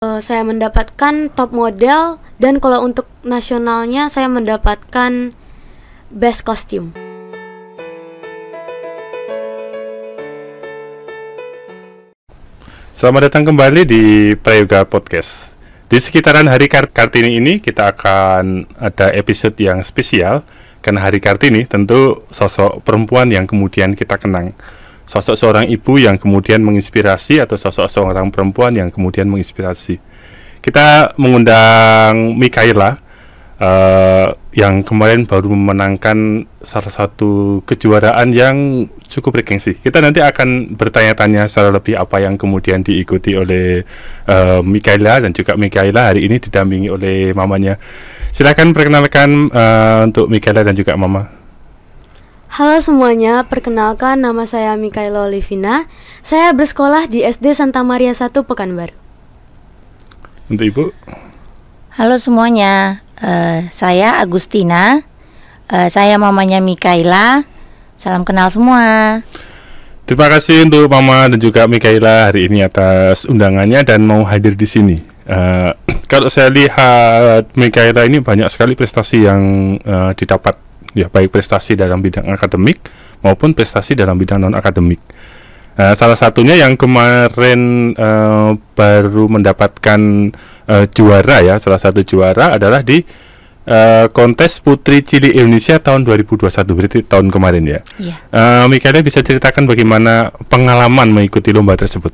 Saya mendapatkan top model, dan kalau untuk nasionalnya saya mendapatkan best costume. Selamat datang kembali di Prayoga Podcast. Di sekitaran Hari Kartini ini kita akan ada episode yang spesial. Karena Hari Kartini tentu sosok perempuan yang kemudian kita kenang. Sosok seorang ibu yang kemudian menginspirasi, atau sosok seorang perempuan yang kemudian menginspirasi. Kita mengundang Mikaela yang kemarin baru memenangkan salah satu kejuaraan yang cukup bergengsi. Kita nanti akan bertanya-tanya secara lebih apa yang kemudian diikuti oleh Mikaela, dan juga Mikaela hari ini didampingi oleh mamanya. Silakan perkenalkan untuk Mikaela dan juga mama. Halo semuanya, perkenalkan nama saya Mikaela Olivina. Saya bersekolah di SD Santa Maria 1 Pekanbaru. Untuk ibu? Halo semuanya, saya Agustina, saya mamanya Mikaela. Salam kenal semua. Terima kasih untuk mama dan juga Mikaela hari ini atas undangannya dan mau hadir di sini. Kalau saya lihat Mikaela ini banyak sekali prestasi yang didapat, ya, baik prestasi dalam bidang akademik maupun prestasi dalam bidang non akademik. Salah satunya yang kemarin baru mendapatkan juara, ya, salah satu juara adalah di kontes Putri Cilik Indonesia tahun 2021, berarti tahun kemarin, ya. Iya. Mikaela bisa ceritakan bagaimana pengalaman mengikuti lomba tersebut?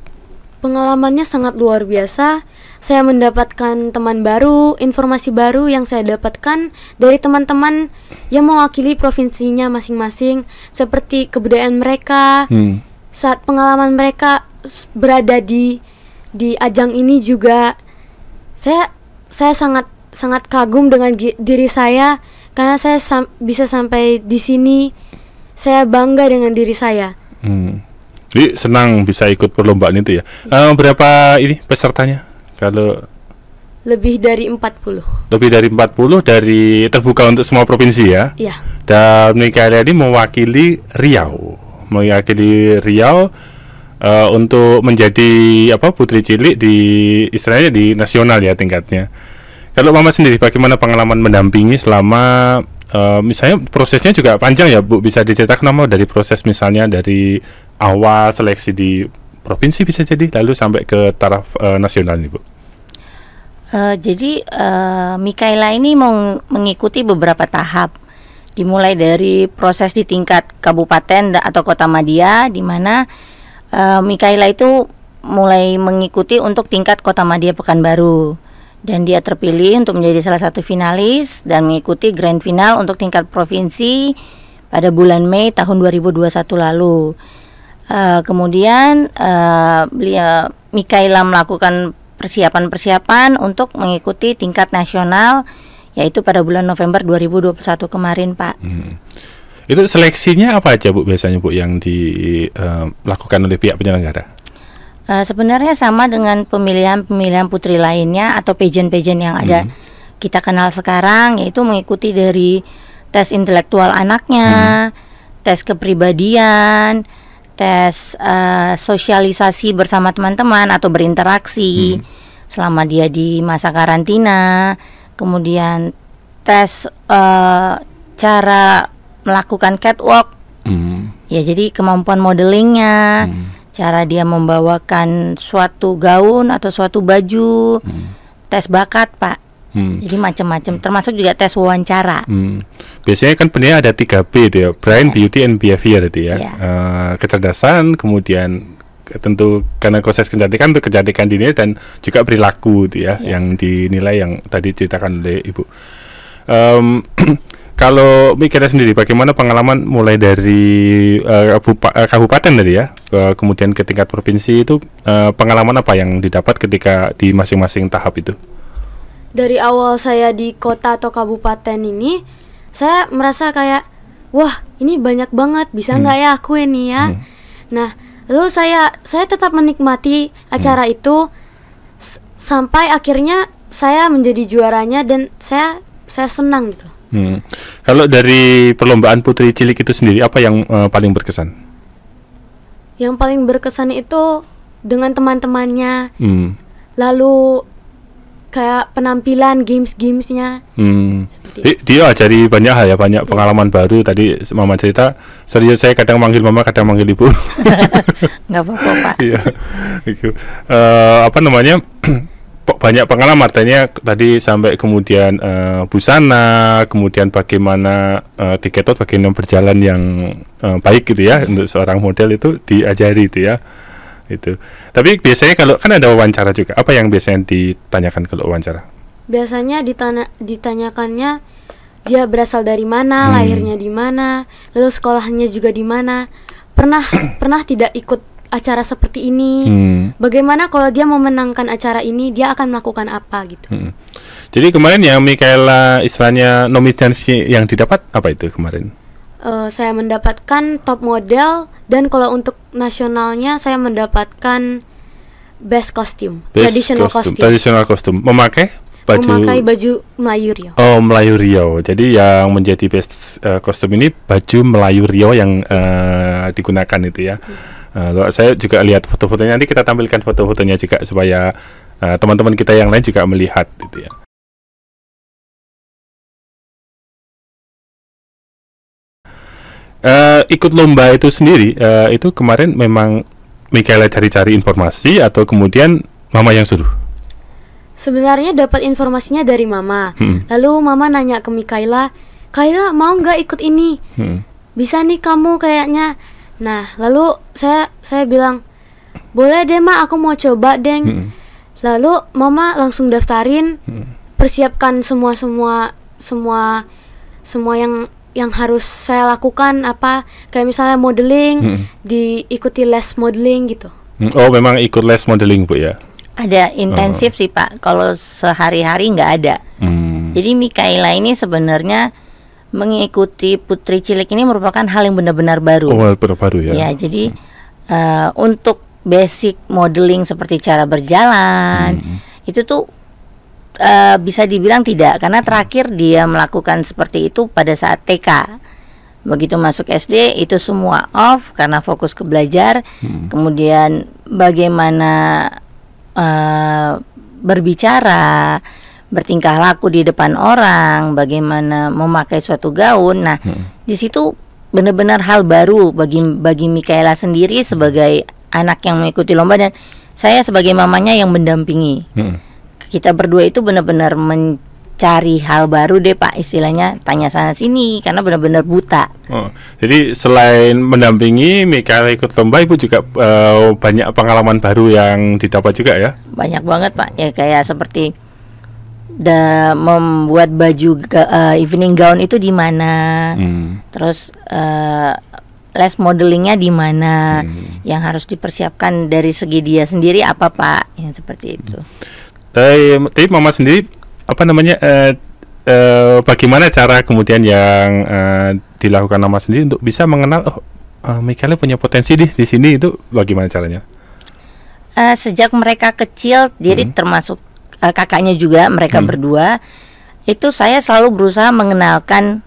Pengalamannya sangat luar biasa. Saya mendapatkan teman baru, informasi baru yang saya dapatkan dari teman-teman yang mewakili provinsinya masing-masing, seperti kebudayaan mereka. Saat pengalaman mereka berada di ajang ini juga, saya sangat kagum dengan diri saya, karena saya bisa sampai di sini. Saya bangga dengan diri saya. Jadi senang bisa ikut perlombaan itu, ya. Berapa ini pesertanya? Kalau Lebih dari 40. lebih dari 40 dari terbuka untuk semua provinsi, ya. Iya. Dan Mikaela ini mewakili Riau untuk menjadi putri cilik di istilahnya di nasional, ya, tingkatnya. Kalau mama sendiri bagaimana pengalaman mendampingi selama misalnya prosesnya juga panjang, ya, Bu, bisa diceritakan mama dari proses misalnya dari awal seleksi di provinsi bisa jadi lalu sampai ke taraf nasional nih, Bu. Jadi Mikaela ini mau mengikuti beberapa tahap. Dimulai dari proses di tingkat kabupaten atau kota madya, di mana Mikaela itu mulai mengikuti untuk tingkat kota madya Pekanbaru, dan dia terpilih untuk menjadi salah satu finalis dan mengikuti grand final untuk tingkat provinsi pada bulan Mei tahun 2021 lalu. Kemudian Mikaela melakukan persiapan untuk mengikuti tingkat nasional, yaitu pada bulan November 2021 kemarin, Pak. Itu seleksinya apa aja, Bu, biasanya, Bu, yang dilakukan oleh pihak penyelenggara? Sebenarnya sama dengan pemilihan putri lainnya atau pageant yang ada kita kenal sekarang, yaitu mengikuti dari tes intelektual anaknya, tes kepribadian, tes sosialisasi bersama teman-teman atau berinteraksi selama dia di masa karantina, kemudian tes cara melakukan catwalk, ya, jadi kemampuan modelingnya, cara dia membawakan suatu gaun atau suatu baju, tes bakat, Pak. Jadi macam-macam, termasuk juga tes wawancara. Biasanya kan penilaian ada 3B itu, ya, Brain, Beauty, and Behavior itu, ya. Kecerdasan, kemudian tentu karena proses kecantikan untuk kecantikan dinilai, dan juga perilaku itu, ya, yang dinilai yang tadi ceritakan oleh Ibu. Kalau Mikaela sendiri bagaimana pengalaman mulai dari kabupaten tadi, ya, kemudian ke tingkat provinsi itu, pengalaman apa yang didapat ketika di masing-masing tahap itu? Dari awal saya di kota atau kabupaten ini, saya merasa kayak, wah, ini banyak banget, bisa nggak ya aku ini, ya. Nah, lalu saya tetap menikmati acara itu sampai akhirnya saya menjadi juaranya, dan saya senang gitu. Kalau dari perlombaan Putri Cilik itu sendiri, apa yang paling berkesan? Yang paling berkesan itu dengan teman-temannya. Lalu kayak penampilan games-gamesnya. Seperti itu. Dia ajari banyak hal ya, banyak pengalaman baru. Tadi Mama cerita, serius saya kadang manggil Mama, kadang manggil Ibu. Nggak apa-apa Pak. Iya, gitu. Apa namanya? Banyak pengalaman, artinya tadi sampai kemudian busana, kemudian bagaimana tiketot, bagaimana berjalan yang baik gitu ya untuk seorang model itu diajari itu ya. Itu. Tapi biasanya kalau kan ada wawancara juga, apa yang biasanya ditanyakan kalau wawancara? Biasanya ditanyakannya dia berasal dari mana, lahirnya di mana, lalu sekolahnya juga di mana, pernah tidak ikut acara seperti ini, bagaimana kalau dia memenangkan acara ini, dia akan melakukan apa gitu. Jadi kemarin yang Mikaela istilahnya nominasi yang didapat apa itu kemarin? Saya mendapatkan top model, dan kalau untuk nasionalnya saya mendapatkan best costume, traditional costume. Memakai baju Melayu Riau. Oh, Melayu Riau. Jadi yang menjadi best kostum ini baju Melayu Riau yang digunakan itu ya. Saya juga lihat foto-fotonya, nanti kita tampilkan foto-fotonya juga supaya teman-teman kita yang lain juga melihat gitu ya. Ikut lomba itu sendiri, itu kemarin memang Mikaela cari-cari informasi atau kemudian Mama yang suruh? Sebenarnya dapat informasinya dari Mama. Lalu Mama nanya ke Mikaela, "Kaila mau nggak ikut ini? Bisa nih kamu kayaknya." Nah, lalu saya bilang, "Boleh deh Ma, aku mau coba deng." Lalu Mama langsung daftarin, persiapkan semua yang harus saya lakukan, apa kayak misalnya modeling, diikuti les modeling gitu. Oh, memang ikut les modeling Bu ya? Ada intensif sih Pak, kalau sehari-hari nggak ada. Jadi Mikaela ini sebenarnya mengikuti Putri Cilik ini merupakan hal yang benar-benar baru. Oh, baru ya. Ya, jadi untuk basic modeling seperti cara berjalan itu tuh bisa dibilang tidak, karena terakhir dia melakukan seperti itu pada saat TK. Begitu masuk SD itu semua off karena fokus ke belajar. Kemudian bagaimana berbicara, bertingkah laku di depan orang, bagaimana memakai suatu gaun. Nah, di situ benar-benar hal baru bagi Mikaela sendiri sebagai anak yang mengikuti lomba, dan saya sebagai mamanya yang mendampingi. Kita berdua itu benar-benar mencari hal baru deh Pak, istilahnya tanya sana sini karena benar-benar buta. Oh, jadi selain mendampingi Mikaela ikut lomba, Ibu juga banyak pengalaman baru yang didapat juga ya? Banyak banget Pak, ya kayak seperti membuat baju evening gown itu di mana, terus les modelingnya di mana, yang harus dipersiapkan dari segi dia sendiri apa Pak, yang seperti itu. Tapi Mama sendiri apa namanya bagaimana cara kemudian yang dilakukan Mama sendiri untuk bisa mengenal Mikaela punya potensi di sini, itu bagaimana caranya? Sejak mereka kecil, jadi termasuk kakaknya juga, mereka berdua itu saya selalu berusaha mengenalkan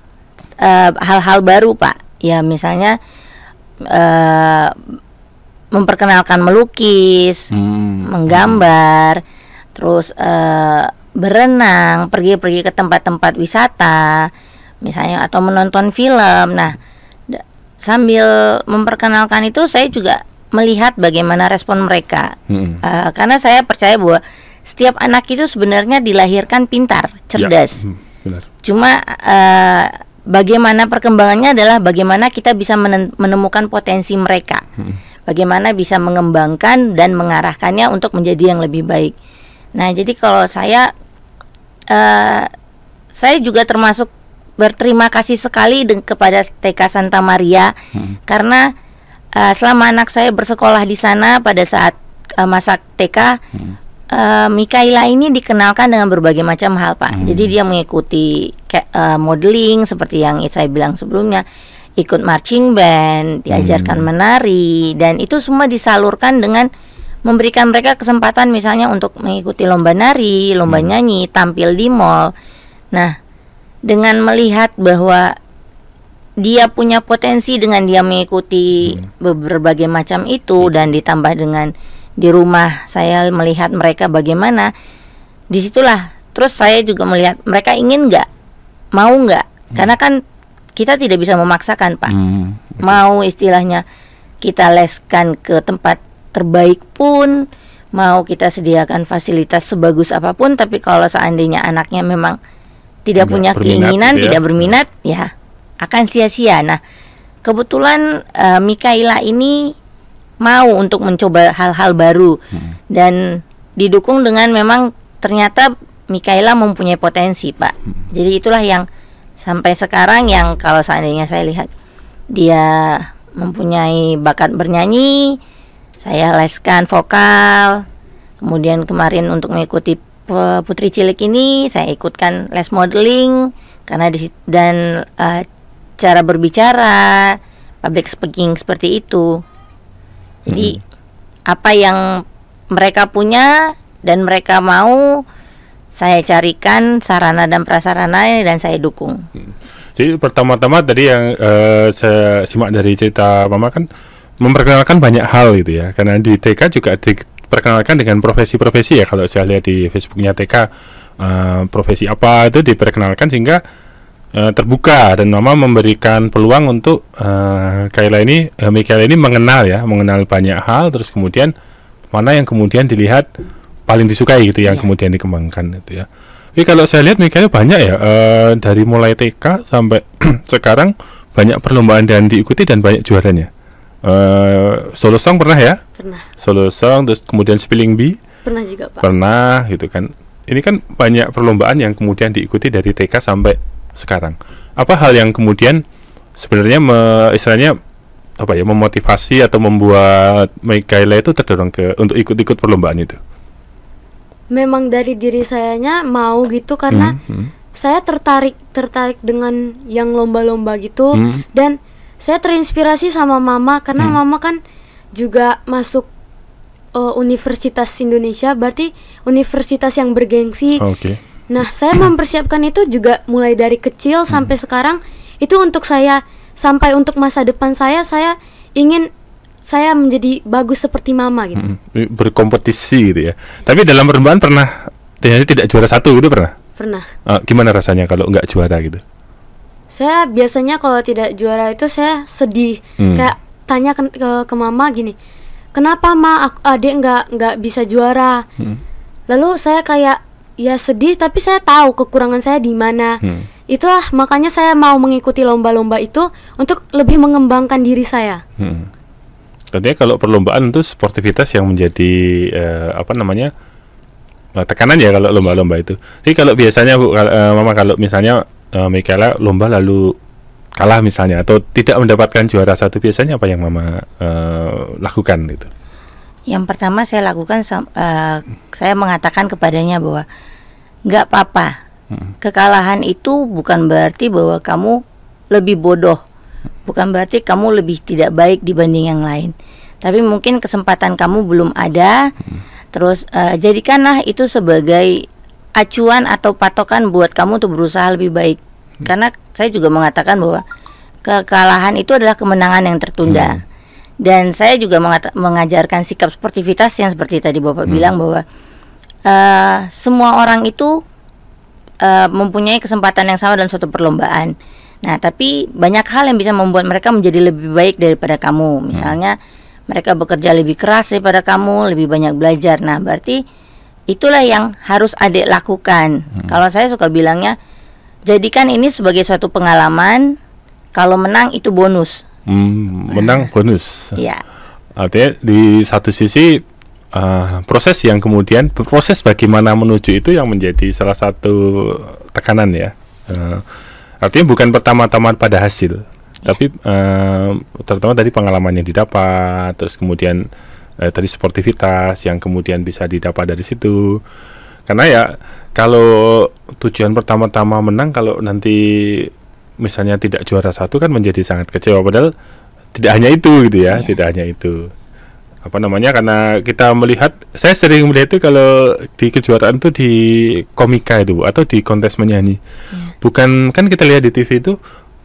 hal-hal baru Pak. Ya misalnya memperkenalkan melukis, menggambar, terus berenang, pergi ke tempat-tempat wisata misalnya, atau menonton film. Nah, sambil memperkenalkan itu saya juga melihat bagaimana respon mereka. Karena saya percaya bahwa setiap anak itu sebenarnya dilahirkan pintar, cerdas. Benar. Cuma bagaimana perkembangannya adalah bagaimana kita bisa menemukan potensi mereka. Bagaimana bisa mengembangkan dan mengarahkannya untuk menjadi yang lebih baik. Nah, jadi kalau saya juga termasuk berterima kasih sekali kepada TK Santa Maria, karena selama anak saya bersekolah di sana pada saat masa TK, Mikaela ini dikenalkan dengan berbagai macam hal Pak. Jadi dia mengikuti modeling seperti yang saya bilang sebelumnya, ikut marching band, diajarkan menari, dan itu semua disalurkan dengan memberikan mereka kesempatan misalnya untuk mengikuti lomba nari, lomba nyanyi, tampil di mall. Nah, dengan melihat bahwa dia punya potensi dengan dia mengikuti berbagai macam itu, dan ditambah dengan di rumah saya melihat mereka bagaimana, disitulah terus saya juga melihat mereka ingin nggak, mau nggak, karena kan kita tidak bisa memaksakan Pak. Mau istilahnya kita leskan ke tempat terbaik pun, mau kita sediakan fasilitas sebagus apapun, tapi kalau seandainya anaknya memang tidak punya keinginan, tidak berminat, ya akan sia-sia. Nah, kebetulan Mikaela ini mau untuk mencoba hal-hal baru dan didukung dengan memang ternyata Mikaela mempunyai potensi Pak. Jadi itulah yang sampai sekarang yang kalau seandainya saya lihat dia mempunyai bakat bernyanyi, saya leskan vokal. Kemudian kemarin untuk mengikuti Putri Cilik ini saya ikutkan les modeling karena dan cara berbicara, public speaking seperti itu. Jadi apa yang mereka punya dan mereka mau, saya carikan sarana dan prasarana dan saya dukung. Jadi pertama-tama tadi yang saya simak dari cerita Mama kan memperkenalkan banyak hal gitu ya. Karena di TK juga diperkenalkan dengan profesi-profesi ya. Kalau saya lihat di Facebooknya TK, profesi apa itu diperkenalkan sehingga terbuka, dan Mama memberikan peluang untuk Mikaela ini mengenal banyak hal, terus kemudian mana yang kemudian dilihat paling disukai gitu yang kemudian dikembangkan gitu ya. Tapi kalau saya lihat Mikaela banyak ya, dari mulai TK sampai sekarang banyak perlombaan dan diikuti dan banyak juaranya. Solo song pernah ya? Pernah. Solo song, terus kemudian spelling bee. Pernah juga Pak. Pernah gitu kan. Ini kan banyak perlombaan yang kemudian diikuti dari TK sampai sekarang. Apa hal yang kemudian sebenarnya istilahnya apa ya, memotivasi atau membuat Mikaela itu terdorong untuk ikut-ikut perlombaan itu? Memang dari diri sayanya mau gitu karena saya tertarik dengan yang lomba-lomba gitu, dan saya terinspirasi sama Mama karena Mama kan juga masuk Universitas Indonesia, berarti universitas yang bergengsi. Nah, saya mempersiapkan itu juga mulai dari kecil sampai sekarang. Itu untuk saya sampai untuk masa depan saya ingin saya menjadi bagus seperti Mama gitu. Berkompetisi gitu ya. Tapi dalam perlombaan pernah ternyata tidak juara satu gitu pernah? Pernah. Gimana rasanya kalau nggak juara gitu? Saya biasanya kalau tidak juara itu saya sedih. Kayak tanya ke Mama gini, kenapa adik nggak bisa juara? Lalu saya kayak ya sedih, tapi saya tahu kekurangan saya di mana. Itulah makanya saya mau mengikuti lomba-lomba itu untuk lebih mengembangkan diri saya. Artinya kalau perlombaan itu sportivitas yang menjadi tekanan ya kalau lomba-lomba itu. Jadi kalau biasanya Mama, kalau misalnya Mikaela lomba lalu kalah misalnya atau tidak mendapatkan juara satu, biasanya apa yang Mama lakukan gitu? Yang pertama saya lakukan, saya mengatakan kepadanya bahwa nggak apa-apa. Kekalahan itu bukan berarti bahwa kamu lebih bodoh, bukan berarti kamu lebih tidak baik dibanding yang lain. Tapi mungkin kesempatan kamu belum ada. Terus jadikanlah itu sebagai acuan atau patokan buat kamu untuk berusaha lebih baik. Karena saya juga mengatakan bahwa kekalahan itu adalah kemenangan yang tertunda. Dan saya juga mengajarkan sikap sportivitas yang seperti tadi Bapak bilang bahwa semua orang itu mempunyai kesempatan yang sama dalam suatu perlombaan. Nah, tapi banyak hal yang bisa membuat mereka menjadi lebih baik daripada kamu. Misalnya mereka bekerja lebih keras daripada kamu, lebih banyak belajar. Nah, berarti itulah yang harus adik lakukan. Kalau saya suka bilangnya, jadikan ini sebagai suatu pengalaman. Kalau menang itu bonus. Menang bonus. Iya. Artinya di satu sisi proses yang kemudian proses bagaimana menuju itu yang menjadi salah satu tekanan ya. Artinya bukan pertama-tama pada hasil, tapi terutama dari pengalaman yang didapat, terus kemudian tadi sportivitas yang kemudian bisa didapat dari situ. Karena ya kalau tujuan pertama-tama menang, kalau nanti misalnya tidak juara satu kan menjadi sangat kecewa, padahal tidak hanya itu gitu ya, tidak hanya itu. Karena kita melihat, saya sering melihat itu kalau di kejuaraan itu di komika itu atau di kontes menyanyi. Bukan, kan kita lihat di TV itu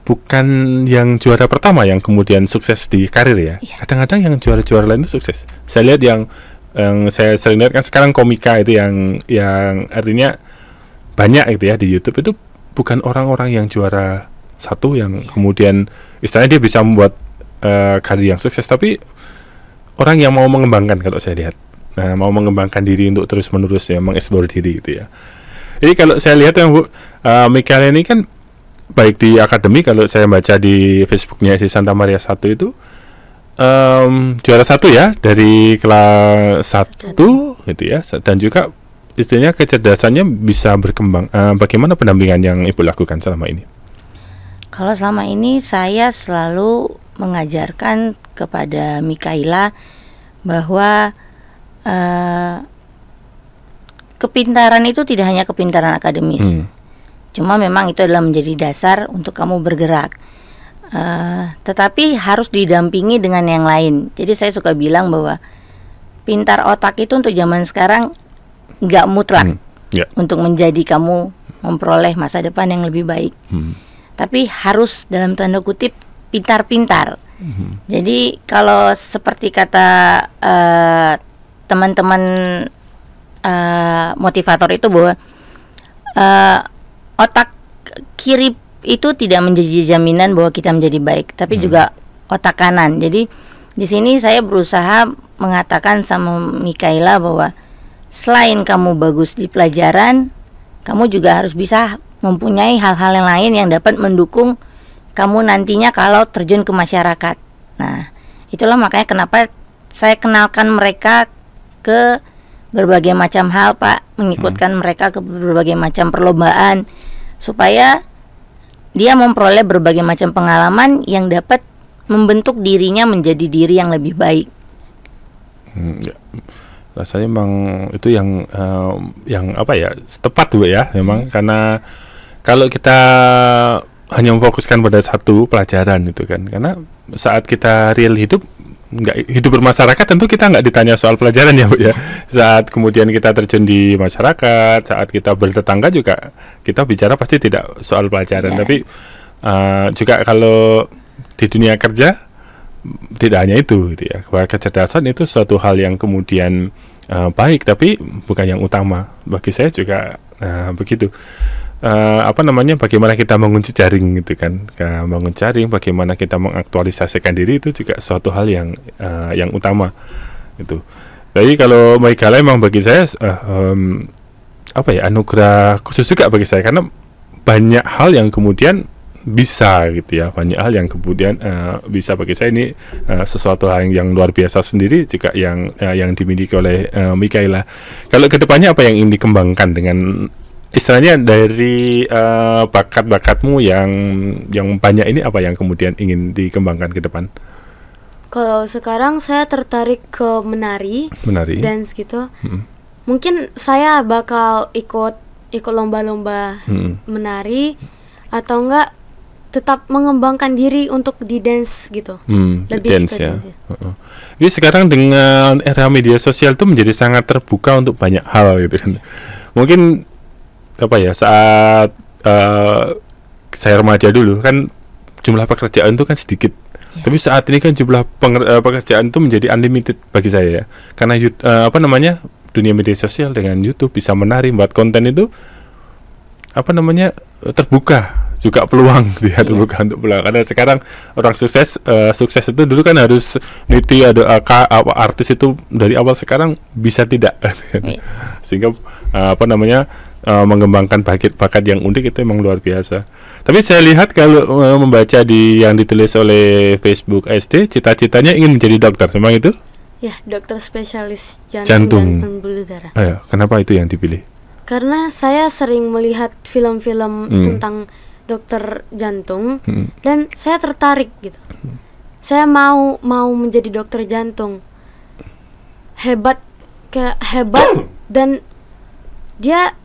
bukan yang juara pertama yang kemudian sukses di karir ya. Kadang-kadang yang juara-juara lain itu sukses. Saya lihat yang Yang saya sering lihat kan sekarang komika itu yang artinya banyak gitu ya di YouTube, itu bukan orang-orang yang juara satu yang kemudian istilahnya dia bisa membuat karir yang sukses, tapi orang yang mau mengembangkan kalau saya lihat. Nah, mau mengembangkan diri untuk terus-menerus ya, mengeksplor diri gitu ya. Jadi kalau saya lihat yang Bu Mikaela ini kan baik di akademi, kalau saya baca di Facebooknya si Santa Maria 1 itu juara 1 ya dari kelas 1 gitu ya, dan juga istilahnya kecerdasannya bisa berkembang. Bagaimana pendampingan yang Ibu lakukan selama ini? Kalau selama ini saya selalu mengajarkan kepada Mikaela bahwa kepintaran itu tidak hanya kepintaran akademis. Cuma memang itu adalah menjadi dasar untuk kamu bergerak. Tetapi harus didampingi dengan yang lain. Jadi saya suka bilang bahwa pintar otak itu untuk zaman sekarang nggak mutlak untuk menjadi kamu memperoleh masa depan yang lebih baik. Tapi harus dalam tanda kutip pintar-pintar. Jadi kalau seperti kata teman-teman motivator itu bahwa otak kiri itu tidak menjadi jaminan bahwa kita menjadi baik, tapi juga otak kanan. Jadi di sini saya berusaha mengatakan sama Mikaela bahwa selain kamu bagus di pelajaran, kamu juga harus bisa mempunyai hal-hal yang lain yang dapat mendukung kamu nantinya kalau terjun ke masyarakat. Nah, itulah makanya kenapa saya kenalkan mereka ke berbagai macam hal, Pak, mengikutkan mereka ke berbagai macam perlombaan supaya dia memperoleh berbagai macam pengalaman yang dapat membentuk dirinya menjadi diri yang lebih baik. Rasanya memang itu yang apa ya, tepat Bu ya, memang karena kalau kita hanya memfokuskan pada satu pelajaran itu kan, karena saat kita real hidup, nggak hidup bermasyarakat, tentu kita nggak ditanya soal pelajaran ya Bu ya. Saat kemudian kita terjun di masyarakat, saat kita bertetangga juga kita bicara pasti tidak soal pelajaran, tapi juga kalau di dunia kerja tidak hanya itu gitu ya, bahwa kecerdasan itu suatu hal yang kemudian baik, tapi bukan yang utama. Bagi saya juga begitu. Bagaimana kita mengunci jaring gitu kan, bangun jaring, bagaimana kita mengaktualisasikan diri, itu juga suatu hal yang utama itu. Jadi kalau Mikaela memang bagi saya anugerah khusus juga bagi saya, karena banyak hal yang kemudian bisa gitu ya, banyak hal yang kemudian bisa bagi saya ini sesuatu hal yang luar biasa sendiri juga yang dimiliki oleh Mikaela. Kalau kedepannya apa yang ingin dikembangkan dengan istilahnya dari bakat-bakatmu yang banyak ini, apa yang kemudian ingin dikembangkan ke depan? Kalau sekarang saya tertarik ke menari, dance gitu. Mungkin saya bakal ikut lomba-lomba menari, atau enggak tetap mengembangkan diri untuk di dance gitu. Lebih dance ya. Jadi sekarang dengan era media sosial itu menjadi sangat terbuka untuk banyak hal gitu kan. Mungkin saat saya remaja dulu kan jumlah pekerjaan itu kan sedikit, tapi saat ini kan jumlah pekerjaan itu menjadi unlimited bagi saya ya, karena dunia media sosial dengan YouTube bisa menari, buat konten itu terbuka juga peluang dia terbuka untuk peluang, karena sekarang orang sukses itu dulu kan harus niti ada artis itu dari awal, sekarang bisa tidak sehingga mengembangkan bakat yang unik itu memang luar biasa. Tapi saya lihat kalau membaca yang ditulis oleh Facebook SD, cita-citanya ingin menjadi dokter, memang itu? Ya, dokter spesialis jantung dan pembuluh darah. Kenapa itu yang dipilih? Karena saya sering melihat film-film tentang dokter jantung dan saya tertarik gitu. Saya mau menjadi dokter jantung. Hebat dan dia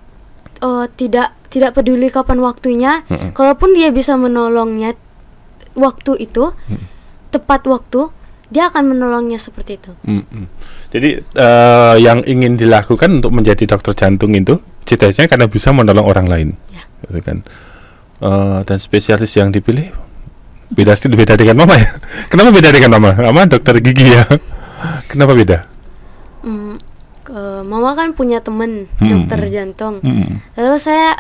tidak peduli kapan waktunya. Kalaupun dia bisa menolongnya waktu itu, tepat waktu, dia akan menolongnya seperti itu. Jadi yang ingin dilakukan untuk menjadi dokter jantung itu cita-citanya karena bisa menolong orang lain, gitu kan. Dan spesialis yang dipilih beda dengan mama ya. Kenapa beda dengan mama? Mama dokter gigi ya. Kenapa beda? Mama kan punya temen dokter jantung. Lalu saya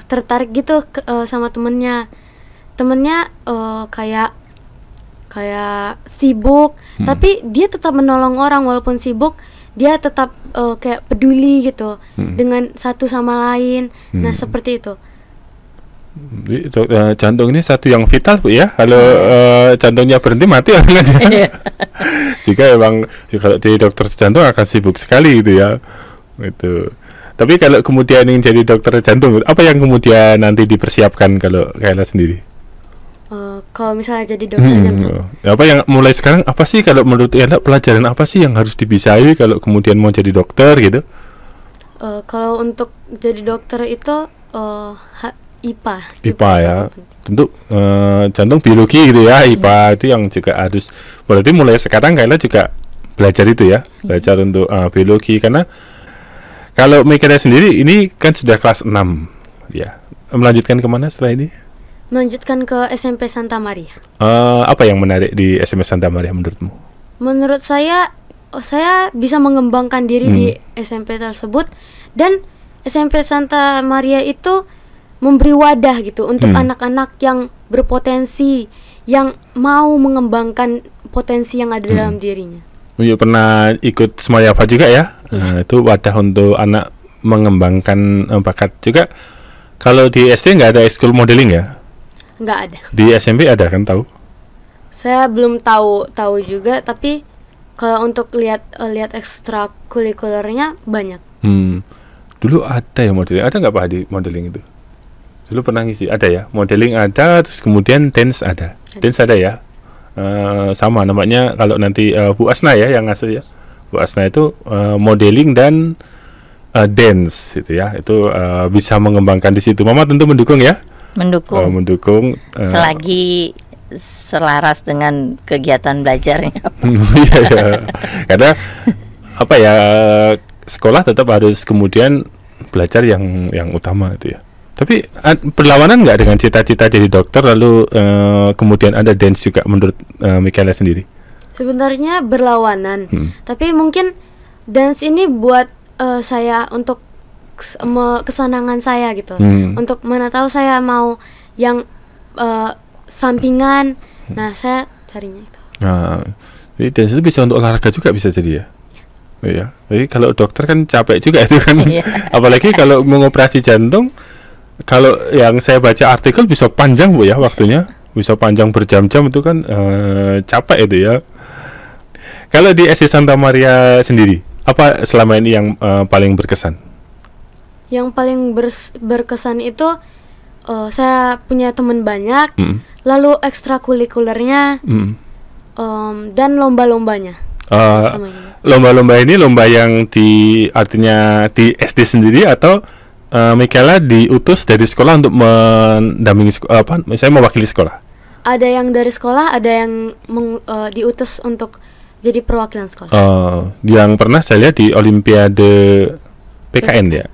tertarik gitu sama temennya. Temennya kayak sibuk, tapi dia tetap menolong orang walaupun sibuk. Dia tetap kayak peduli gitu dengan satu sama lain. Nah seperti itu. Jantung ini satu yang vital Bu ya. Kalau jantungnya berhenti mati orang aja. Jika emang kalau di dokter jantung akan sibuk sekali gitu ya. Itu. Tapi kalau kemudian ingin jadi dokter jantung, apa yang kemudian nanti dipersiapkan kalau Kayla sendiri? Kalau misalnya jadi dokter jantung, apa yang mulai sekarang apa sih kalau menurut Kayla pelajaran apa sih yang harus dibisai kalau kemudian mau jadi dokter gitu? Kalau untuk jadi dokter itu IPA ya, tentu jantung biologi gitu ya, IPA itu yang juga harus. Berarti mulai sekarang Kayla juga belajar itu ya, belajar untuk biologi. Karena kalau Mikela sendiri ini kan sudah kelas 6 ya, melanjutkan kemana setelah ini? Melanjutkan ke SMP Santa Maria. Apa yang menarik di SMP Santa Maria menurutmu? Menurut saya bisa mengembangkan diri di SMP tersebut, dan SMP Santa Maria itu memberi wadah gitu untuk anak-anak yang berpotensi, yang mau mengembangkan potensi yang ada dalam dirinya. Iya, pernah ikut Semayapa juga ya? Nah, itu wadah untuk anak mengembangkan bakat juga. Kalau di SD nggak ada school modeling ya? Nggak ada. Di SMP ada kan, tahu? Saya belum tahu juga, tapi kalau untuk lihat ekstrakurikulernya banyak. Dulu ada ya modeling, ada nggak Pak Hadi modeling itu? Dulu pernah ngisi, ada ya, modeling ada, terus kemudian dance ada. Dance ada ya, sama namanya kalau nanti Bu Asna ya yang ngasuh ya. Bu Asna itu modeling dan dance itu ya, itu bisa mengembangkan di situ. Mama tentu mendukung ya? Mendukung. Selagi selaras dengan kegiatan belajarnya. Iya ya, karena apa ya, sekolah tetap harus kemudian belajar yang utama itu ya. Tapi berlawanan nggak dengan cita-cita jadi dokter lalu kemudian ada dance juga menurut Mikela sendiri? Sebenarnya berlawanan, tapi mungkin dance ini buat saya untuk kesenangan saya gitu, untuk mana tahu saya mau yang sampingan. Nah saya carinya itu. Nah, jadi dance itu bisa untuk olahraga juga bisa jadi ya? Iya. Jadi kalau dokter kan capek juga itu kan, apalagi kalau mengoperasi jantung. Kalau yang saya baca artikel bisa panjang Bu ya waktunya, bisa panjang berjam-jam, itu kan capek itu ya. Kalau di SD Santa Maria sendiri, apa selama ini yang paling berkesan? Yang paling berkesan itu saya punya teman banyak, lalu ekstrakurikulernya, dan lomba-lombanya. Lomba-lomba ini lomba yang artinya di SD sendiri atau Mikela diutus dari sekolah untuk mendampingi misalnya mewakili sekolah? Ada yang dari sekolah, ada yang diutus untuk jadi perwakilan sekolah. Yang pernah saya lihat di Olimpiade PKN ya.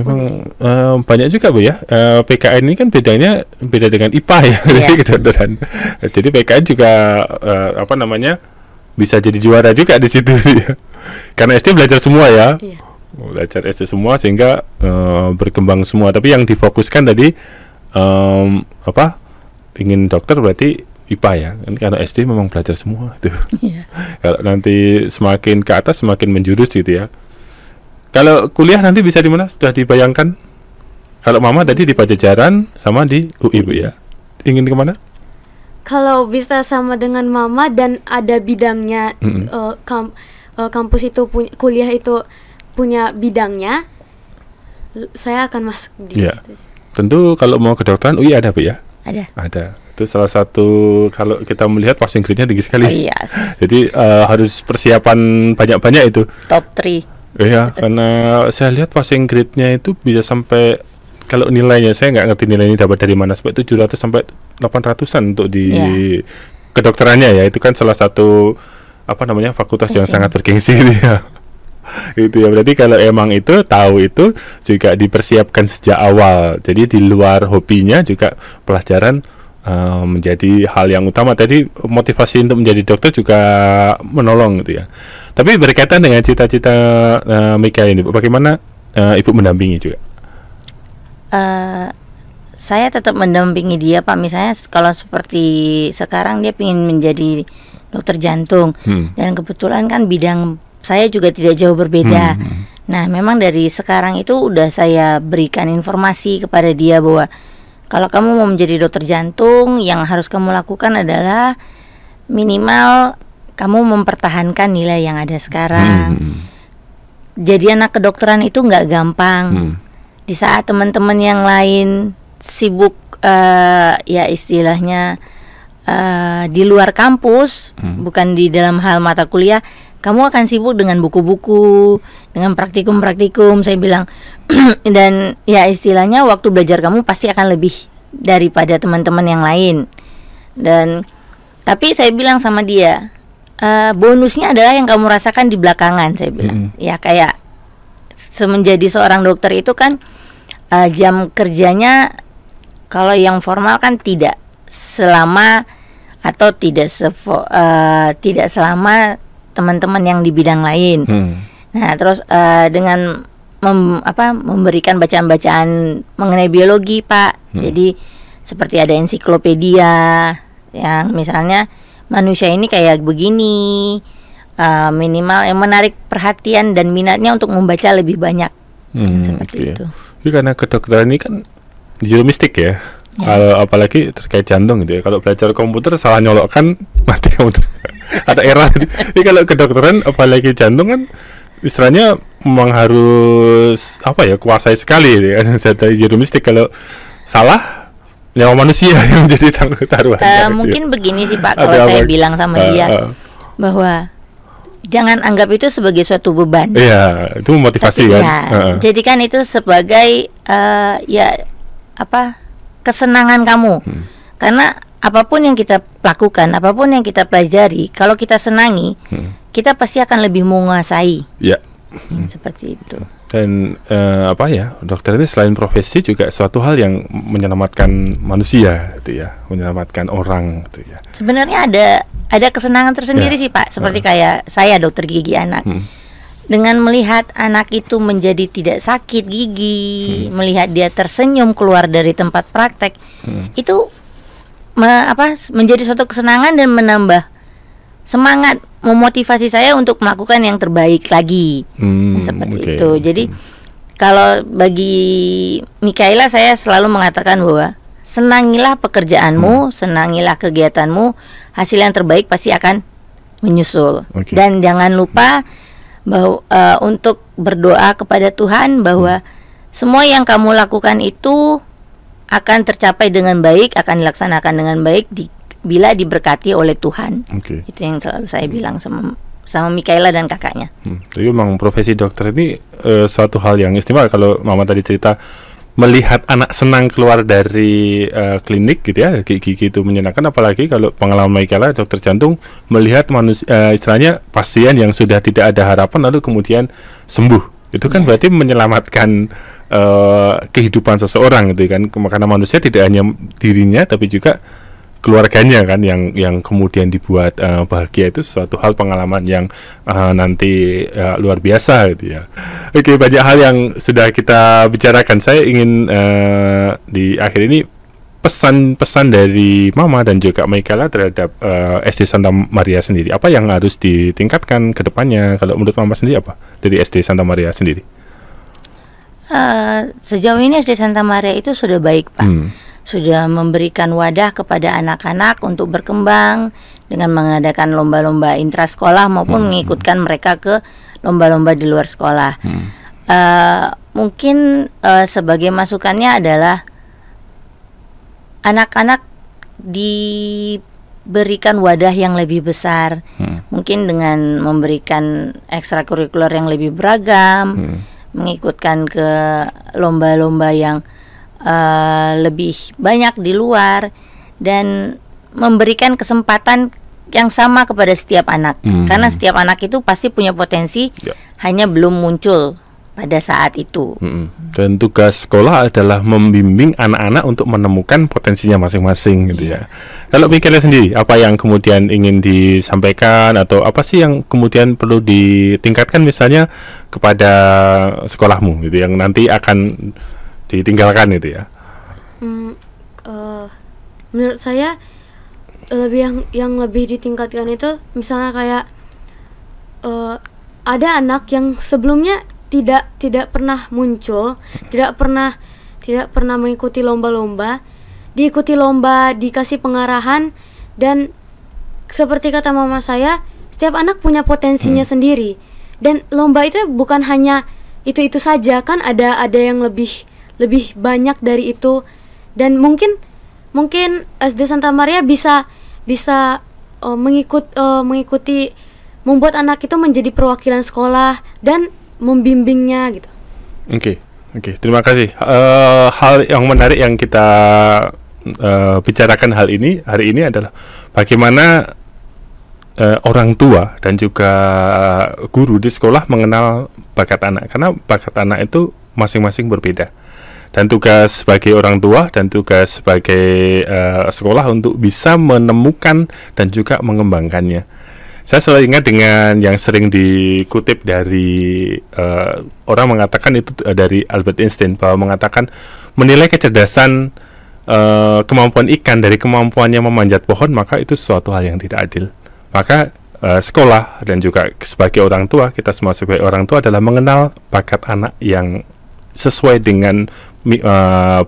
Memang banyak juga Bu ya. PKN ini kan beda dengan IPA ya. Kedokteran. Jadi PKN juga bisa jadi juara juga di situ ya. Karena SD belajar semua ya. Belajar SD semua sehingga berkembang semua. Tapi yang difokuskan tadi ingin dokter berarti IPA ya. Karena SD memang belajar semua itu. Kalau nanti semakin ke atas semakin menjurus gitu ya. Kalau kuliah nanti bisa di mana? Sudah dibayangkan? Kalau Mama tadi di Pajajaran sama di UI Bu ya. Ingin kemana? Kalau bisa sama dengan Mama dan ada bidangnya, kampus itu kuliah itu punya bidangnya, saya akan masuk di situ. Tentu kalau mau kedokteran UI ada Bu ya? Ada. Itu salah satu, kalau kita melihat passing grade-nya tinggi sekali. Jadi harus persiapan banyak-banyak itu. Top 3. Iya, karena saya lihat passing grade-nya itu bisa sampai, kalau nilainya saya nggak ngerti nilai ini dapat dari mana, sampai 700 sampai 800-an untuk di kedokterannya ya. Itu kan salah satu fakultas yang sangat bergengsi ya. Itu ya, berarti kalau emang itu tahu itu juga dipersiapkan sejak awal. Jadi di luar hobinya juga pelajaran menjadi hal yang utama. Tadi motivasi untuk menjadi dokter juga menolong gitu ya. Tapi berkaitan dengan cita-cita Mika ini, bagaimana Ibu mendampingi juga? Saya tetap mendampingi dia, Pak. Misalnya kalau seperti sekarang dia ingin menjadi dokter jantung, dan kebetulan kan bidang saya juga tidak jauh berbeda. Nah, memang dari sekarang itu udah saya berikan informasi kepada dia bahwa kalau kamu mau menjadi dokter jantung, yang harus kamu lakukan adalah minimal kamu mempertahankan nilai yang ada sekarang. Jadi anak kedokteran itu nggak gampang. Di saat teman-teman yang lain sibuk ya istilahnya di luar kampus, bukan di dalam hal mata kuliah, kamu akan sibuk dengan buku-buku, dengan praktikum-praktikum. Saya bilang dan ya istilahnya waktu belajar kamu pasti akan lebih daripada teman-teman yang lain. Dan tapi saya bilang sama dia, bonusnya adalah yang kamu rasakan di belakangan. Saya bilang ya kayak menjadi seorang dokter itu kan jam kerjanya kalau yang formal kan tidak selama atau tidak selama teman-teman yang di bidang lain. Nah, terus dengan memberikan bacaan-bacaan mengenai biologi, Pak. Jadi seperti ada ensiklopedia yang misalnya manusia ini kayak begini, minimal yang menarik perhatian dan minatnya untuk membaca lebih banyak. Seperti itu. Jadi karena kedokteran ini kan jurnalistik ya. Kalau apalagi terkait jantung gitu ya. Kalau belajar komputer salah nyolokkan mati komputer. Ada error. Jadi kalau kedokteran apalagi jantung kan istilahnya memang harus kuasai sekali gitu kan. Saya jurnalistik kalau salah nyawa manusia yang menjadi taruhannya. Mungkin begini sih Pak, kalau saya bilang sama dia bahwa jangan anggap itu sebagai suatu beban. Iya, itu motivasi. Tapi, kan. Jadikan itu sebagai kesenangan kamu. Karena apapun yang kita lakukan, apapun yang kita pelajari, kalau kita senangi, kita pasti akan lebih menguasai. Ya. Seperti itu. Dan dokter ini selain profesi juga suatu hal yang menyelamatkan manusia, gitu ya, menyelamatkan orang, gitu ya. Sebenarnya ada kesenangan tersendiri sih Pak, seperti kayak saya dokter gigi anak. Dengan melihat anak itu menjadi tidak sakit gigi, melihat dia tersenyum keluar dari tempat praktek, itu menjadi suatu kesenangan dan menambah semangat, memotivasi saya untuk melakukan yang terbaik lagi. Seperti itu. Jadi kalau bagi Mikaela, saya selalu mengatakan bahwa senangilah pekerjaanmu, senangilah kegiatanmu, hasil yang terbaik pasti akan menyusul. Dan jangan lupa bahwa untuk berdoa kepada Tuhan bahwa semua yang kamu lakukan itu akan tercapai dengan baik, akan dilaksanakan dengan baik bila diberkati oleh Tuhan. Itu yang selalu saya bilang sama Mikaela dan kakaknya. Jadi memang profesi dokter ini suatu hal yang istimewa. Kalau Mama tadi cerita melihat anak senang keluar dari klinik gitu ya, gigi itu menyenangkan. Apalagi kalau pengalaman Mikaela dokter jantung melihat manusia, istilahnya pasien yang sudah tidak ada harapan lalu kemudian sembuh. Itu kan berarti menyelamatkan kehidupan seseorang gitu kan. Karena manusia tidak hanya dirinya tapi juga keluarganya kan yang kemudian dibuat bahagia. Itu suatu hal pengalaman yang nanti luar biasa gitu ya. Oke, banyak hal yang sudah kita bicarakan. Saya ingin di akhir ini pesan-pesan dari Mama dan juga Mikaela terhadap SD Santa Maria sendiri. Apa yang harus ditingkatkan ke depannya? Kalau menurut Mama sendiri apa dari SD Santa Maria sendiri? Sejauh ini SD Santa Maria itu sudah baik, Pak. Sudah memberikan wadah kepada anak-anak untuk berkembang dengan mengadakan lomba-lomba intrasekolah maupun mengikutkan mereka ke lomba-lomba di luar sekolah. Mungkin sebagai masukannya adalah anak-anak diberikan wadah yang lebih besar, mungkin dengan memberikan ekstrakurikuler yang lebih beragam, mengikutkan ke lomba-lomba yang lebih banyak di luar dan memberikan kesempatan yang sama kepada setiap anak. Karena setiap anak itu pasti punya potensi, hanya belum muncul pada saat itu. Dan tugas sekolah adalah membimbing anak-anak untuk menemukan potensinya masing-masing gitu ya. Kalau Michaela sendiri, apa yang kemudian ingin disampaikan atau apa sih yang kemudian perlu ditingkatkan misalnya kepada sekolahmu gitu yang nanti akan ditinggalkan gitu ya? Menurut saya yang lebih ditingkatkan itu misalnya kayak ada anak yang sebelumnya tidak pernah muncul, tidak pernah mengikuti lomba-lomba, diikuti lomba, dikasih pengarahan, dan seperti kata mama saya, setiap anak punya potensinya sendiri, dan lomba itu bukan hanya itu saja, kan ada yang lebih banyak dari itu, dan mungkin SD Santa Maria bisa mengikuti membuat anak itu menjadi perwakilan sekolah dan membimbingnya gitu. Oke, terima kasih. Hal yang menarik yang kita bicarakan hari ini adalah bagaimana orang tua dan juga guru di sekolah mengenal bakat anak, karena bakat anak itu masing-masing berbeda. Dan tugas sebagai orang tua dan tugas sebagai sekolah untuk bisa menemukan dan juga mengembangkannya. Saya selalu ingat dengan yang sering dikutip dari orang mengatakan itu dari Albert Einstein, bahwa mengatakan menilai kecerdasan kemampuan ikan dari kemampuannya memanjat pohon, maka itu sesuatu hal yang tidak adil. Maka sekolah dan juga sebagai orang tua, kita semua sebagai orang tua adalah mengenal bakat anak yang sesuai dengan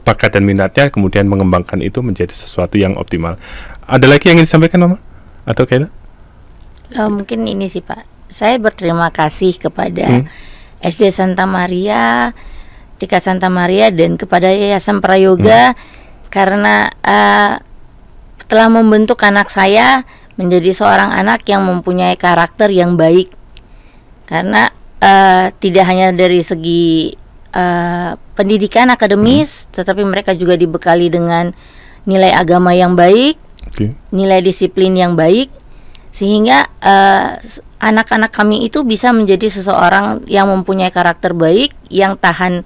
bakat dan minatnya, kemudian mengembangkan itu menjadi sesuatu yang optimal. Ada lagi yang ingin disampaikan, Mama? Atau Kayla? Mungkin ini sih Pak, saya berterima kasih kepada SD Santa Maria, TK Santa Maria, dan kepada Yayasan Prayoga karena telah membentuk anak saya menjadi seorang anak yang mempunyai karakter yang baik. Karena tidak hanya dari segi pendidikan akademis, tetapi mereka juga dibekali dengan nilai agama yang baik, nilai disiplin yang baik, sehingga anak-anak kami itu bisa menjadi seseorang yang mempunyai karakter baik, yang tahan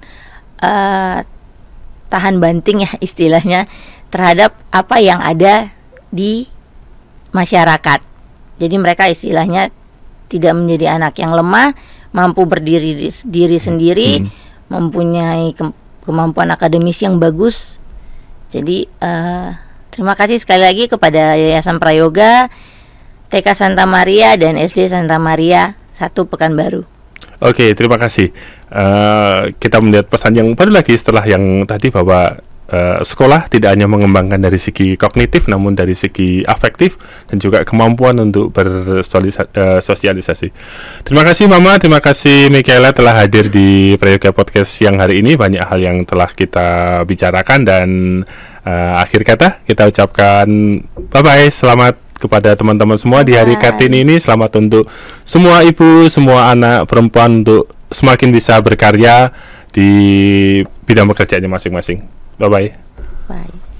banting ya istilahnya terhadap apa yang ada di masyarakat. Jadi mereka istilahnya tidak menjadi anak yang lemah, mampu berdiri diri sendiri, mempunyai kemampuan akademis yang bagus. Jadi terima kasih sekali lagi kepada Yayasan Prayoga, TK Santa Maria, dan SD Santa Maria 1 Pekanbaru. Oke, terima kasih. Kita melihat pesan yang baru lagi setelah yang tadi, bahwa sekolah tidak hanya mengembangkan dari segi kognitif, namun dari segi afektif dan juga kemampuan untuk bersosialisasi. Terima kasih Mama, terima kasih Michaela telah hadir di Prayoga Podcast siang hari ini. Banyak hal yang telah kita bicarakan, dan akhir kata kita ucapkan bye-bye, selamat kepada teman-teman semua di hari Kartini ini. Selamat untuk semua ibu, semua anak perempuan untuk semakin bisa berkarya di bidang pekerjaannya masing-masing. Bye-bye. Bye.